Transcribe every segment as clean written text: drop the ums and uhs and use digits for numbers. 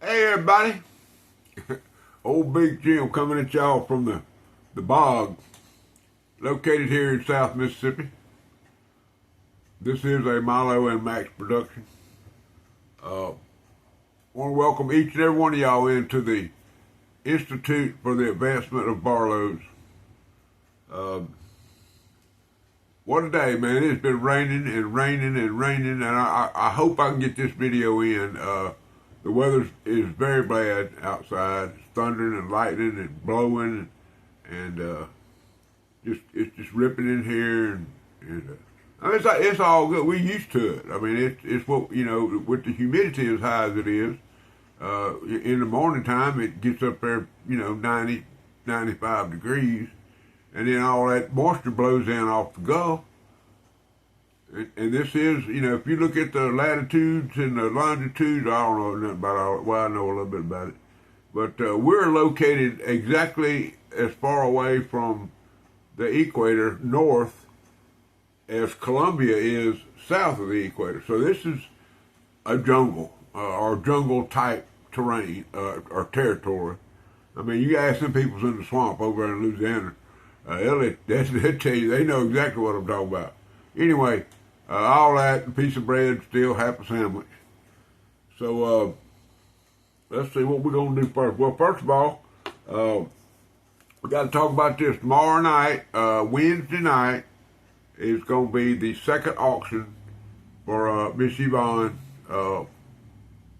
Hey everybody, old Big Jim coming at y'all from the bog, located here in South Mississippi. This is a Milo and Max production. Want to welcome each and every one of y'all into the Institute for the Advancement of Barlos. What a day, man. It's been raining and raining and raining, and I hope I can get this video in. The weather is very bad outside. It's thundering and lightning and blowing, and it's just ripping in here, and I mean, it's all good. We're used to it. I mean, it's what, you know, with the humidity as high as it is. In the morning time, it gets up there, 90, 95 degrees, and then all that moisture blows in off the Gulf. And this is, if you look at the latitudes and the longitudes, I don't know nothing about all. Well, I know a little bit about it, but we're located exactly as far away from the equator north as Colombia is south of the equator. So this is a jungle or jungle type terrain or territory. I mean, you ask some people's in the swamp over in Louisiana, they'll tell you, they know exactly what I'm talking about. Anyway, all that, a piece of bread, still half a sandwich. So let's see what we're going to do first. Well, first of all, we got to talk about this. Tomorrow night, Wednesday night, is going to be the second auction for Miss Yvonne,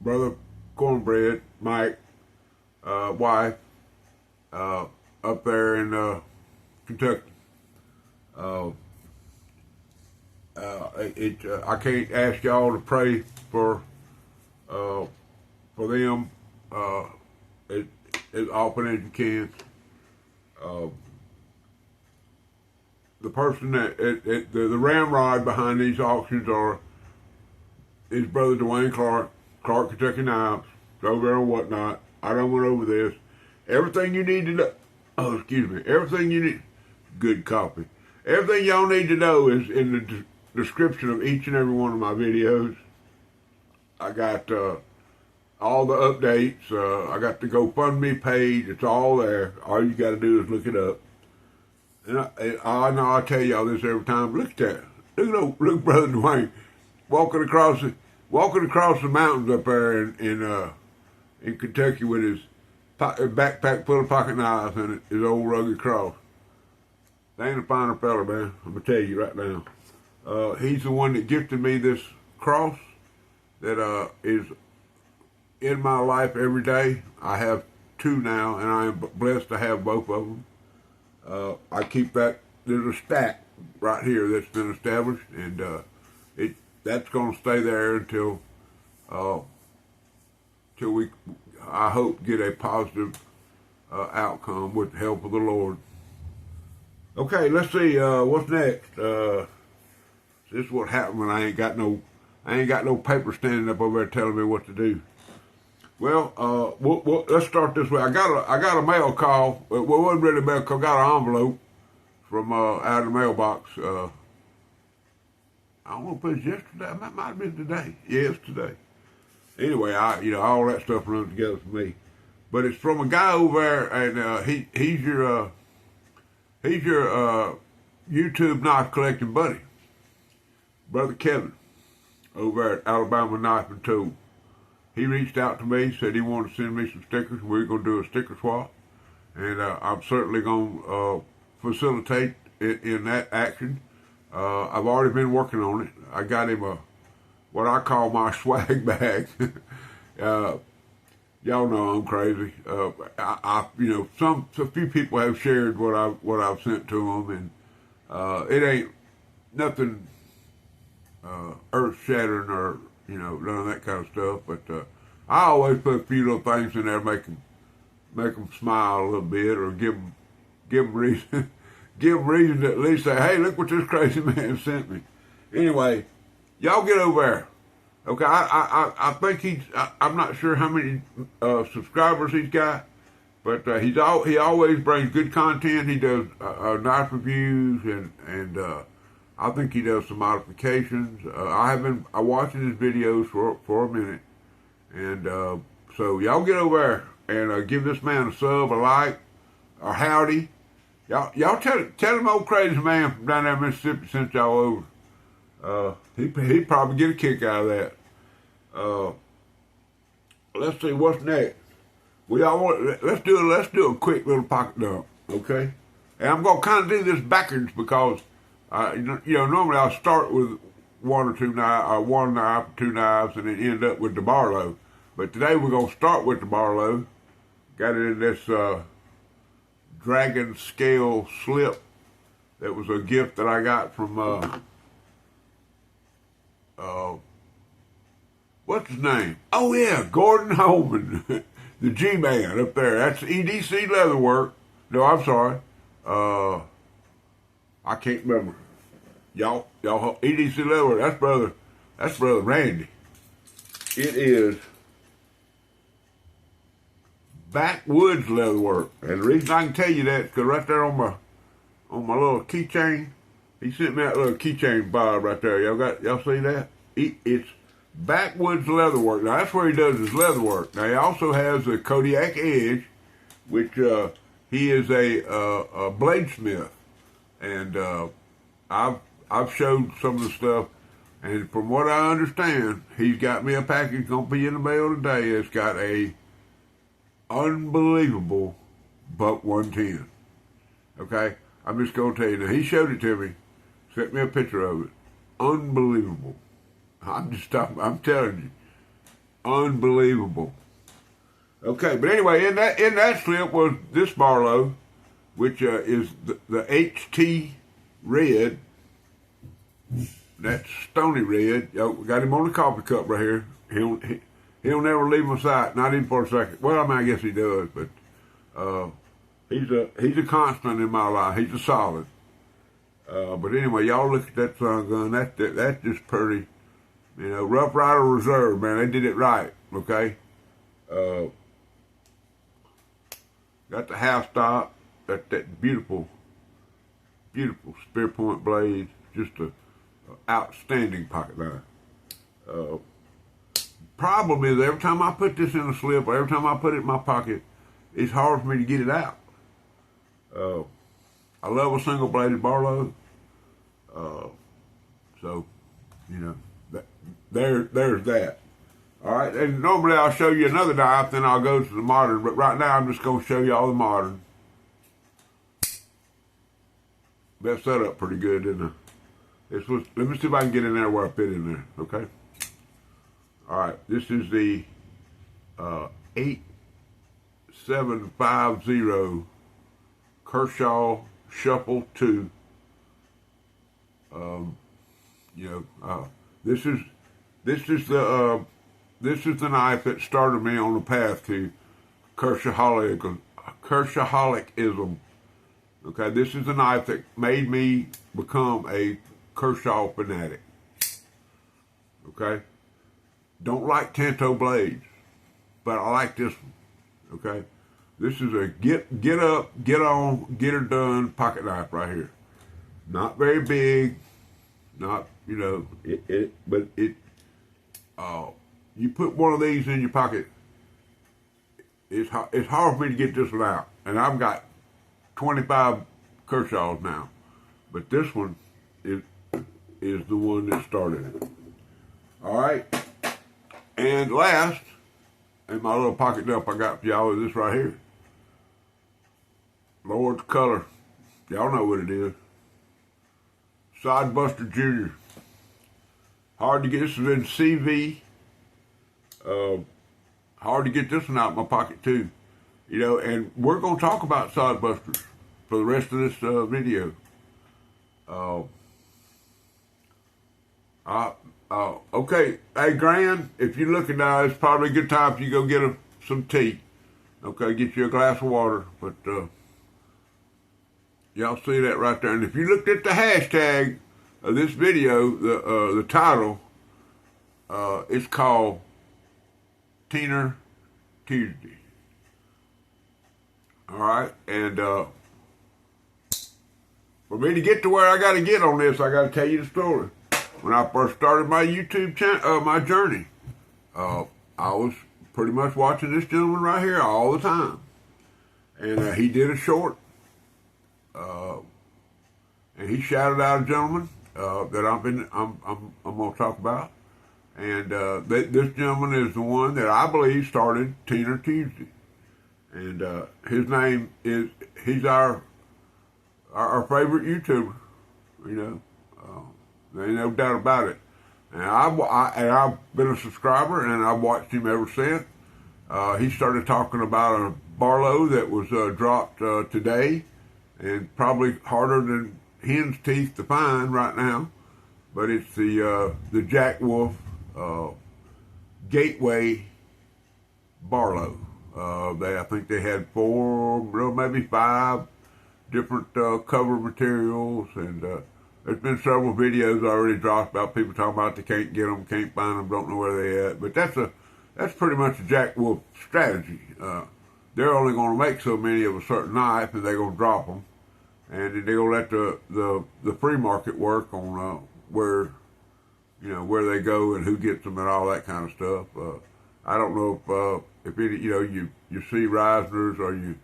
Brother Cornbread, Mike, wife, up there in Kentucky. I can't ask y'all to pray for them as often as you can. The person the ramrod behind these auctions is Brother Dwayne Clark, Kentucky Knives, over there and whatnot. I don't went over this. Everything you need to know. Oh, excuse me. Everything you need. Good copy. Everything y'all need to know is in the description of each and every one of my videos. I got all the updates. I got the GoFundMe page. It's all there. All you got to do is look it up. And I know I tell y'all this every time. Look at that. Look, Brother Dwayne walking across the mountains up there in Kentucky with his backpack full of pocket knives and his old rugged cross. They ain't a finer fella, man. I'm gonna tell you right now. He's the one that gifted me this cross that is in my life every day. I have two now, and I am blessed to have both of them. I keep that. There's a stack right here that's been established, and that's going to stay there until we, I hope, get a positive outcome with the help of the Lord. Okay, let's see what's next. This is what happened when I ain't got no paper standing up over there telling me what to do. Well, let's start this way. I got a mail call. Well, it wasn't really a mail call. I got an envelope from out of the mailbox. I don't know if it was yesterday. It might have been today. Yeah, it's today. Anyway, all that stuff runs together for me. But it's from a guy over there, and he's your YouTube knife collecting buddy, Brother Kevin, over at Alabama Knife and Tool. He reached out to me, said he wanted to send me some stickers. We're going to do a sticker swap, and I'm certainly going to facilitate in that action. I've already been working on it. I got him what I call my swag bag. Y'all know I'm crazy. A few people have shared what I've sent to them, and it ain't nothing earth shattering or none of that kind of stuff. But I always put a few little things in there, make them smile a little bit, or give them reason, give them reason to at least say, "Hey, look what this crazy man sent me." Anyway, y'all get over there. Okay, I think I'm not sure how many subscribers he's got, but he always brings good content. He does knife reviews, and I think he does some modifications. I have been watching his videos for a minute, and So y'all get over there and give this man a sub, a like, or howdy. Y'all tell him old crazy man from down there in Mississippi sent y'all over. He'd probably get a kick out of that. Let's see what's next. Let's do a quick little pocket dump, okay? And I'm gonna kind of do this backwards because normally I'll start with one or two knives, or one knife, or two knives, and then end up with the Barlo. But today we're gonna start with the Barlo. Got it in this dragon scale slip that was a gift that I got from what's his name? Oh yeah, Gordon Holman, the G-Man up there. That's EDC Leatherwork. No, I'm sorry. I can't remember. Y'all, EDC Leatherwork. That's brother Randy. It is Backwoods Leatherwork, and the reason I can tell you that is because right there on my little keychain, he sent me that little keychain bob right there. Y'all see that? It's Backwoods Leatherwork. Now that's where he does his leatherwork. Now he also has the Kodiak Edge, which he is a bladesmith, and I've showed some of the stuff, and from what I understand, he's got me a package gonna be in the mail today. It's got a unbelievable buck 110. Okay, I'm just gonna tell you. Now he showed it to me, sent me a picture of it. Unbelievable. I'm telling you, unbelievable. Okay, but anyway, in that slip was this Barlo, which is the HT red. That's stony red. We got him on the coffee cup right here. He'll never leave my sight, not even for a second. Well, I mean, I guess he does, but he's a constant in my life. He's a solid. But anyway, y'all look at that sun gun. That's just pretty. Rough Rider Reserve, man. They did it right. Okay. Got the half stop. That beautiful spear point blade. Just a outstanding pocket knife. Problem is, every time I put this in a slip, or every time I put it in my pocket, it's hard for me to get it out. I love a single-bladed Barlo. So, there's that. All right, and normally I'll show you another knife, then I'll go to the modern, but right now I'm just going to show you all the modern. That set up pretty good, didn't I? Let me see if I can get in there where I fit in there, okay? All right, this is the 8750 Kershaw Shuffle 2. This is the knife that started me on the path to Kershawholicism. Okay, this is the knife that made me become a Kershaw fanatic. Okay, don't like Tanto blades, but I like this one. Okay, this is a get up, get on, get her done pocket knife right here. Not very big, not but you put one of these in your pocket. It's hard for me to get this one out, and I've got 25 Kershaws now, but this one is the one that started it. All right, and last, in my little pocket dump I got for y'all is this right here. Lord's Color. Y'all know what it is. Sodbuster Jr. Hard to get. This is in CV. Hard to get this one out of my pocket too. And we're going to talk about Sodbusters for the rest of this video. Okay, hey Gran, if you're looking now, it's probably a good time for you to go get some tea. Okay, get you a glass of water. But y'all see that right there. And if you looked at the hashtag of this video, the title, it's called Teener Tuesday. All right, and for me to get to where I got to get on this, I got to tell you the story. When I first started my YouTube channel, my journey, I was pretty much watching this gentleman right here all the time. And he did a short, and he shouted out a gentleman that I'm going to talk about. And this gentleman is the one that I believe started Teener Tuesday. And his name is, he's our favorite YouTuber, you know. There ain't no doubt about it. And I've been a subscriber, and I've watched him ever since. He started talking about a Barlo that was dropped today, and probably harder than hen's teeth to find right now. But it's the Jack Wolf Gateway Barlo. I think they had 4, maybe 5 different cover materials, and there's been several videos already dropped about people talking about they can't get them, can't find them, don't know where they at. But that's pretty much a Jack Wolf strategy. They're only going to make so many of a certain knife, and they're going to drop them, and then they're going to let the free market work on where they go and who gets them and all that kind of stuff. I don't know if any, you see Reisners or you.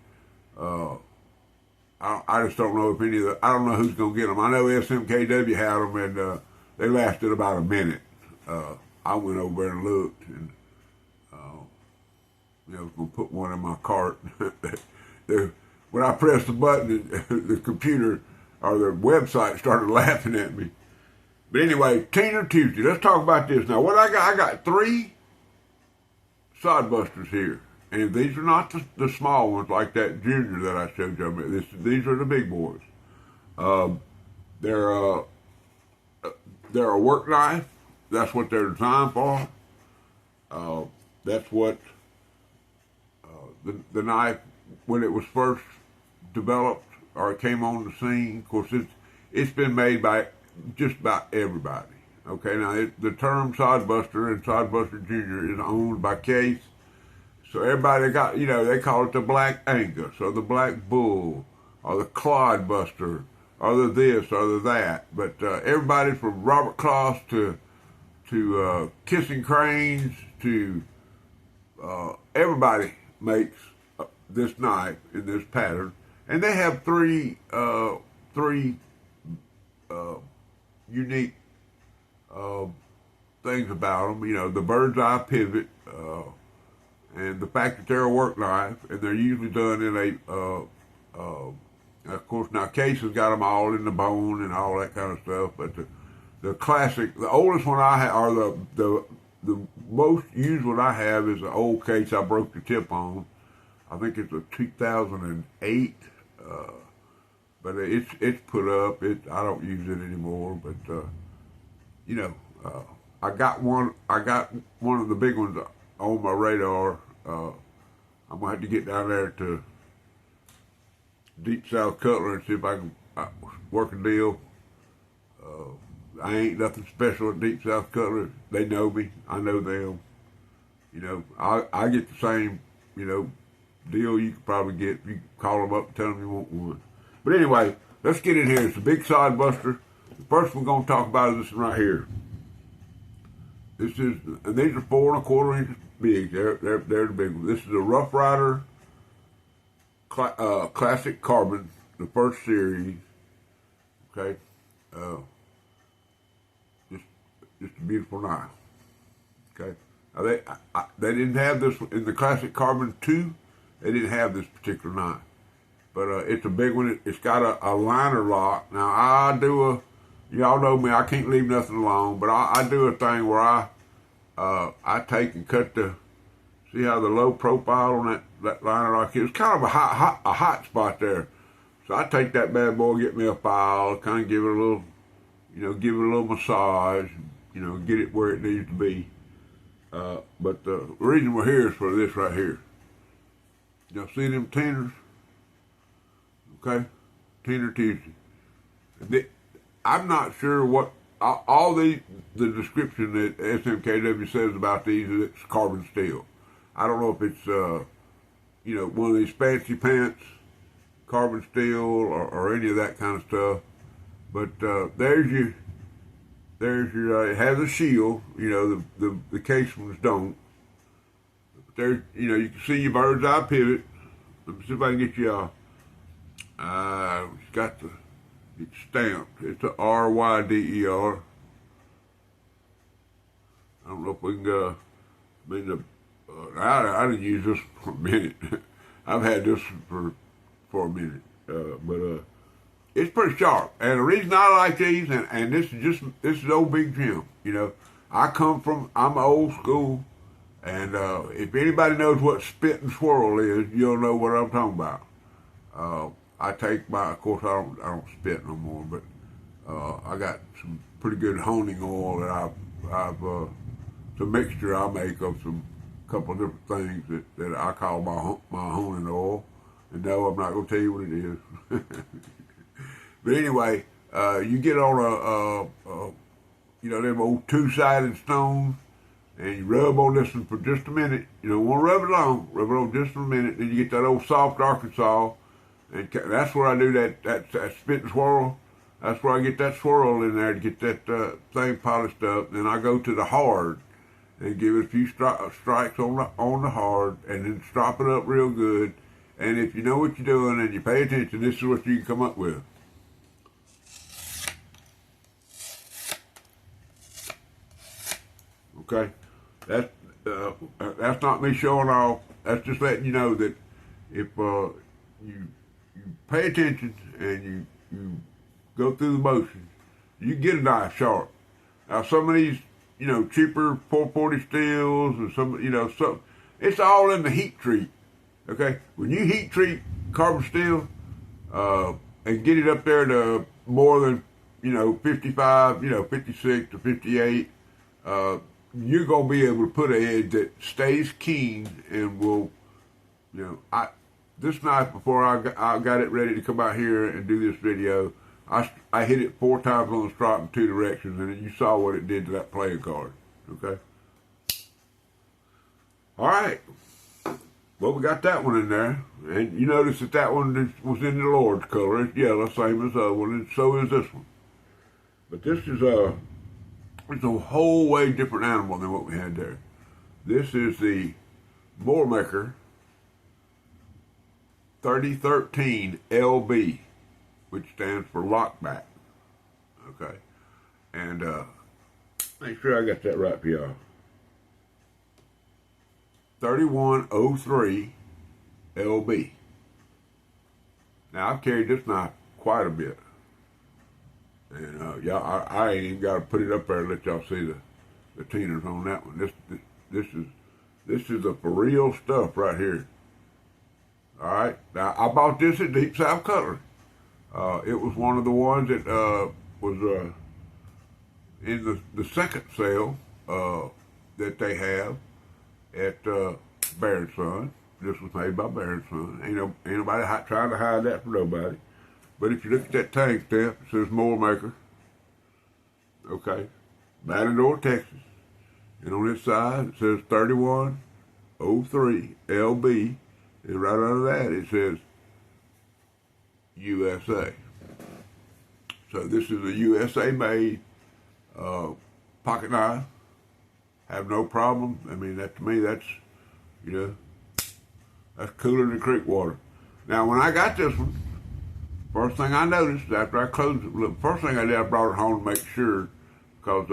I just don't know if any of the. I don't know who's going to get them. I know SMKW had them, and they lasted about a minute. I went over there and looked, and I was going to put one in my cart. When I pressed the button, the computer or the website started laughing at me. But anyway, Teener Tuesday. Let's talk about this now. What I got 3 Sodbusters here. And these are not the small ones like that Junior that I showed you. These are the big boys. They're a work knife. That's what they're designed for. That's what the knife, when it was first developed or it came on the scene. Of course, it's been made by just about everybody. Okay, now the term Sodbuster and Sodbuster Junior is owned by Case. So everybody got, they call it the Black Angus or the Black Bull or the Clodbuster or the this or the that. But everybody from Robert Kloss to Kissing Cranes to everybody makes this knife in this pattern. And they have three unique things about them. The bird's eye pivot, and the fact that they're a work knife, and they're usually done in of course, now Case has got them all in the bone and all that kind of stuff, but the classic, the oldest one I have, or the most used one I have is the old Case I broke the tip on. I think it's a 2008, but it's put up. I don't use it anymore, but I got one of the big ones on my radar. I'm gonna have to get down there to Deep South Cutler and see if I can work a deal. I ain't nothing special at Deep South Cutler. They know me. I know them. I get the same, deal you could probably get if you call them up and tell them you want one. But anyway, let's get in here. It's a big Sodbuster. The first one we're going to talk about is this one right here. And these are 4 1/4 inches big. They're the big ones. This is a Rough Rider Classic Carbon, the first series. Okay, just a beautiful knife. Okay, now they didn't have this in the Classic Carbon 2. They didn't have this particular knife, but it's a big one. It's got a liner lock. Now y'all know me, I can't leave nothing alone, but I do a thing where I take and cut see how the low profile on that liner lock is. It's kind of a hot spot there. So I take that bad boy, get me a file, kind of give it a little, give it a little massage, get it where it needs to be. But the reason we're here is for this right here. Y'all see them Teeners? Okay? Teener Tuesday. I'm not sure what all the description that SMKW says about these is it's carbon steel. I don't know if it's one of these fancy pants carbon steel or any of that kind of stuff. But there's your it has a shield. The case ones don't. There's, you know, you can see your bird's eye pivot. Let me see if I can get you it's got it's stamped. It's a RYDER. I don't know if we can I didn't use this for a minute. I've had this for a minute, but it's pretty sharp. And the reason I like these, and this is old Big Jim. You know, I'm old school, and if anybody knows what spit and swirl is, you'll know what I'm talking about. Of course I don't spit no more, but I got some pretty good honing oil that I've it's a mixture I make of some couple of different things that I call my honing oil. And no, I'm not going to tell you what it is. But anyway, you get on them old two-sided stones, and you rub on this one for just a minute. You don't want to rub it long. Rub it on just for a minute. Then you get that old soft Arkansas, and that's where I do that spit and swirl. That's where I get that swirl in there to get that thing polished up. Then I go to the hard and give it a few strikes on the hard, and then strop it up real good. And if you know what you're doing and you pay attention, this is what you can come up with. Okay, that's not me showing off. That's just letting you know that if you pay attention and you go through the motions, you get a knife sharp. Now some of these, cheaper 440 steels or some, it's all in the heat treat. Okay, when you heat treat carbon steel and get it up there to more than 55, 56 to 58, you're gonna be able to put an edge that stays keen and will, this knife, before I got it ready to come out here and do this video, I hit it 4 times on the strop in 2 directions, and you saw what it did to that playing card. Okay. All right. Well, we got that one in there, and you notice that one was in the Lord's color. It's yellow, same as the other one, and so is this one. But this is it's a whole way different animal than what we had there. This is the Boarmaker 3013 LB, which stands for lockback. Okay, and make sure I got that right for y'all. 3103 LB. Now I've carried this knife quite a bit, and y'all, I ain't even got to put it up there to let y'all see the tenors on that one. This is the for real stuff right here. All right. Now I bought this at Deep South Cutlery. It was one of the ones that was in the second sale that they have at Bear & Son. This was made by Bear & Son. Ain't nobody trying to hide that from nobody. But if you look at that tank stamp, it says Boarmaker. Okay. Matador, Texas. And on this side, it says 3103 LB. And right under that, it says USA. So this is a USA made pocket knife. Have no problem. I mean, to me, that's cooler than creek water. Now, when I got this one, first thing I noticed after I closed it, first thing I did, I brought it home to make sure, because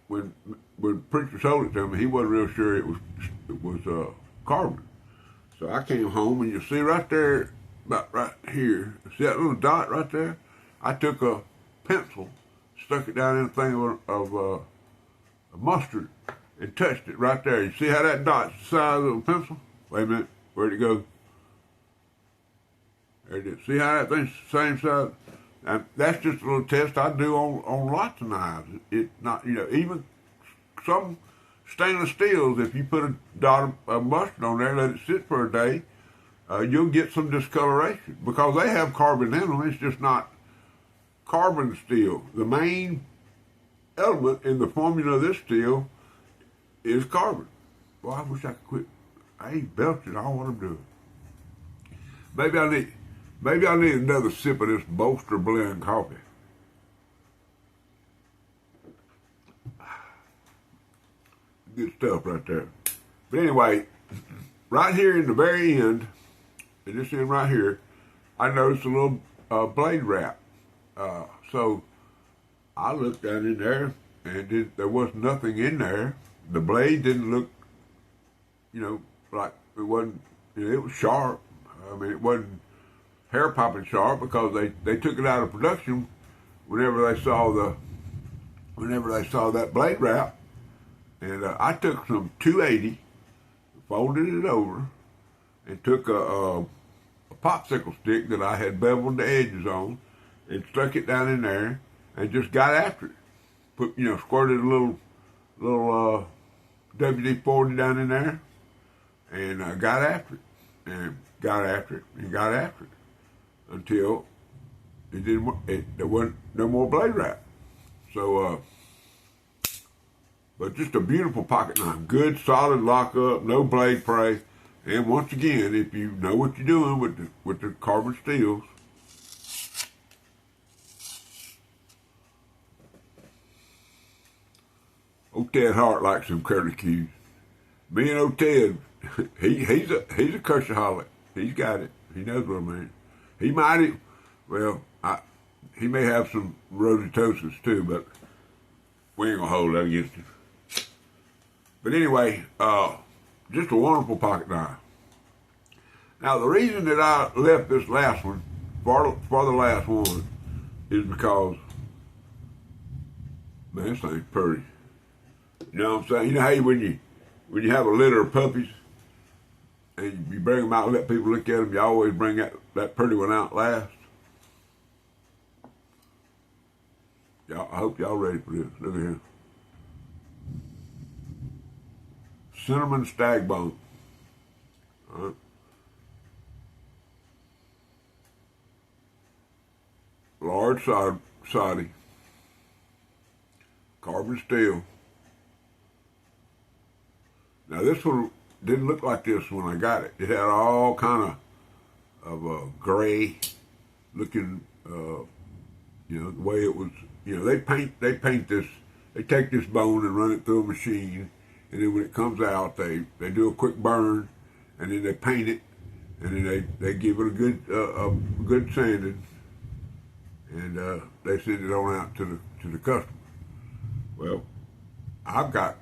when Preacher sold it to me, he wasn't real sure it was carbon. So I came home, and you see right there, about right here, see that little dot right there? I took a pencil, stuck it down in a thing of mustard, and touched it right there. You see how that dot's the size of a pencil? Wait a minute, where'd it go? There it is. See how that thing's the same size? And that's just a little test I do on lots of knives. It's not, even some stainless steels, if you put a dot of mustard on there, let it sit for a day, you'll get some discoloration because they have carbon in them. It's just not carbon steel. The main element in the formula of this steel is carbon. Well, I wish I could quit. I ain't belching. I don't want to do it. Maybe I need another sip of this Bolster blend coffee. Good stuff right there. But anyway, right here in the very end, at this end right here, I noticed a little blade wrap. So I looked down in there, and there was nothing in there. The blade didn't look, like it wasn't. It was sharp. I mean, it wasn't hair popping sharp because they took it out of production whenever they saw that blade wrap. And I took some 280, folded it over, and took a popsicle stick that I had beveled the edges on, and stuck it down in there, and just got after it. Squirted a little WD-40 down in there, and got after it, and got after it, and got after it, until there wasn't no more blade wrap. So, but just a beautiful pocket knife, good solid lockup, no blade fray, and once again, if you know what you're doing with the carbon steels. Old Ted Hart likes some curly cues. Me and old Ted, he's a cursaholic. He's got it. He knows what I mean. He might, he may have some rositosis too, but we ain't gonna hold that against him. But anyway, just a wonderful pocket knife. Now the reason that I left this last one for the last one is because, man, this thing's pretty. You know what I'm saying? You know how when you have a litter of puppies and you bring them out and let people look at them, you always bring that pretty one out last. I hope y'all ready for this. Look at here. Cinnamon stag bone. All right. Large soddy. Carbon steel. Now this one didn't look like this when I got it. It had all kind of gray looking, the way it was. They paint this. They take this bone and run it through a machine, and then when it comes out, they do a quick burn, and then they paint it, and then they give it a good sanding, and they send it on out to the customer. Well, I've got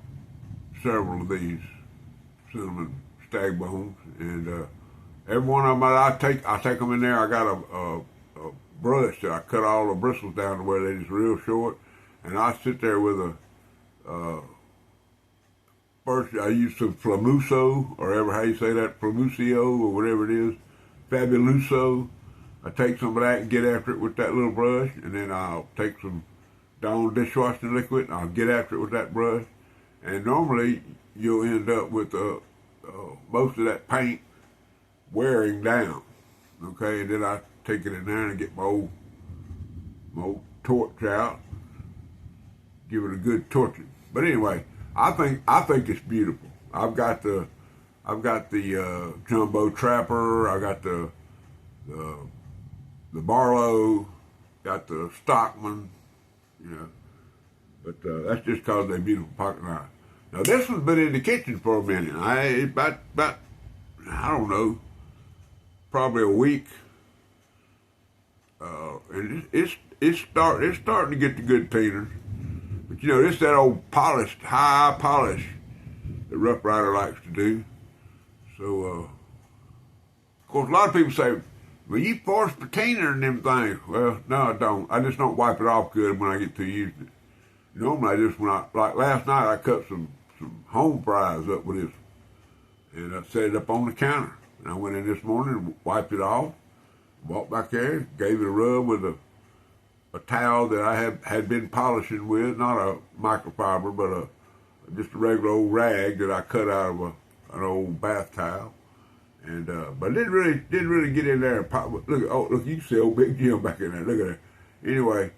several of these cinnamon stag bones, and every one of them I take them in there. I got a brush that I cut all the bristles down to where they're just real short, and I sit there with first I use some Flamuso, or ever how you say that, Flamusio, or whatever it is, Fabuloso. I take some of that and get after it with that little brush, and then I'll take some Dawn dishwashing liquid, and I'll get after it with that brush, and normally you'll end up with most of that paint wearing down, okay, and then I take it in there and get my old torch out, give it a good torching. But anyway, I think it's beautiful. I've got the Jumbo Trapper. I got the Barlo. Got the Stockman. But that's just because they're beautiful pocket knives. Now this one's been in the kitchen for a minute. About I don't know, probably a week. And it's starting to get the good painters. But this that old polished, high polish that Rough Rider likes to do. So, of course, a lot of people say, well, you force patina in them things. Well, no, I don't. I just don't wipe it off good when I get to using it. Normally, like last night, I cut some home fries up with this, and I set it up on the counter. And I went in this morning, wiped it off, walked back there, gave it a rub with a towel that I had been polishing with, not a microfiber, but just a regular old rag that I cut out of an old bath towel, and but didn't really get in there and pop. Look, you can see old Big Jim back in there. Look at that. Anyway,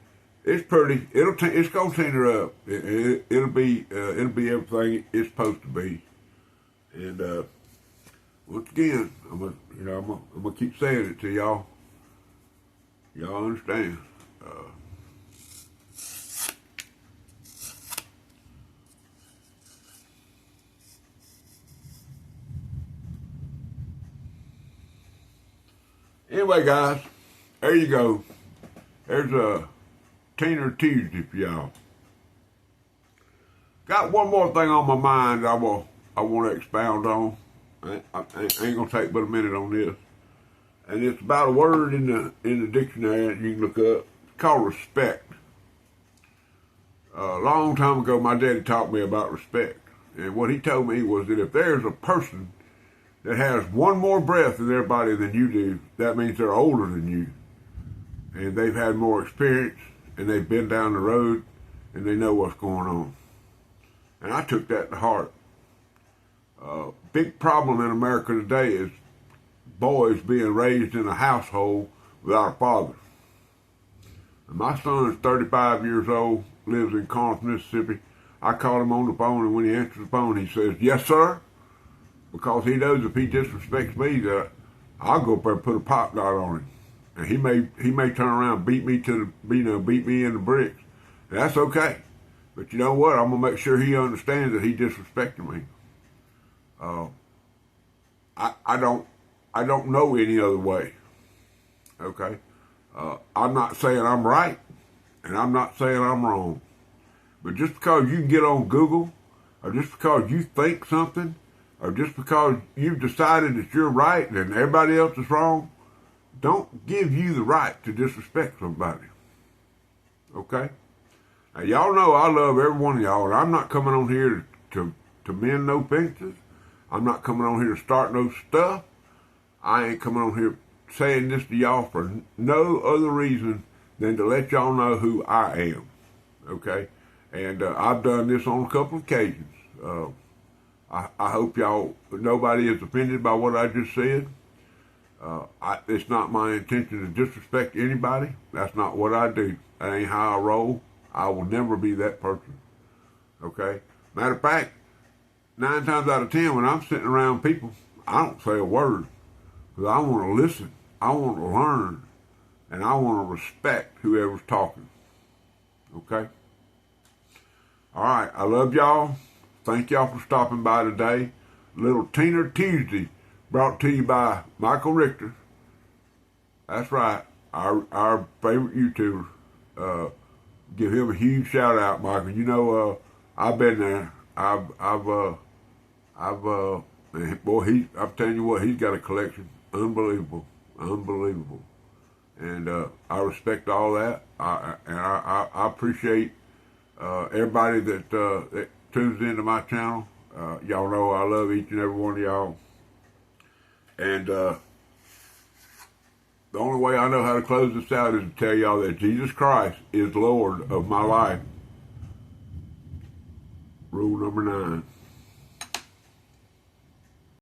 it's pretty. It's gonna tint her up. It'll be everything it's supposed to be, and once again, I'm gonna keep saying it to y'all. Y'all understand. Anyway, guys, there you go. There's a Teener Tuesday for y'all. Got one more thing on my mind I want to expound on. I ain't gonna take but a minute on this, and it's about a word in the dictionary that you can look up. It's called respect. A long time ago, my daddy taught me about respect, and what he told me was that if there's a person that has one more breath in their body than you do, that means they're older than you, and they've had more experience, and they've been down the road, and they know what's going on. And I took that to heart. Big problem in America today is boys being raised in a household without a father. And my son is 35 years old, lives in Corinth, Mississippi. I call him on the phone, and when he answers the phone, he says, "Yes, sir," because he knows if he disrespects me, that I'll go up there and put a pop dot on him, and he may turn around and beat me beat me in the bricks. And that's okay, but you know what? I'm gonna make sure he understands that he disrespected me. I don't know any other way. Okay, I'm not saying I'm right, and I'm not saying I'm wrong. But just because you can get on Google, or just because you think something, or just because you've decided that you're right and everybody else is wrong, don't give you the right to disrespect somebody. Okay? Now, y'all know I love every one of y'all, and I'm not coming on here to mend no fences. I'm not coming on here to start no stuff. I ain't coming on here saying this to y'all for no other reason than to let y'all know who I am. Okay? And I've done this on a couple of occasions. I hope nobody is offended by what I just said. It's not my intention to disrespect anybody. That's not what I do. That ain't how I roll. I will never be that person. Okay? Matter of fact, 9 times out of 10, when I'm sitting around people, I don't say a word. Because I want to listen. I want to learn. And I want to respect whoever's talking. Okay? All right. I love y'all. Thank y'all for stopping by today. Little Teener Tuesday brought to you by Michael Richter. That's right. Our favorite YouTuber. Give him a huge shout out, Michael. You know, I've been there. Boy, I'm telling you what, he's got a collection. Unbelievable. And I respect all that. I appreciate everybody that tunes into my channel. Y'all know I love each and every one of y'all. And the only way I know how to close this out is to tell y'all that Jesus Christ is Lord of my life. Rule number 9.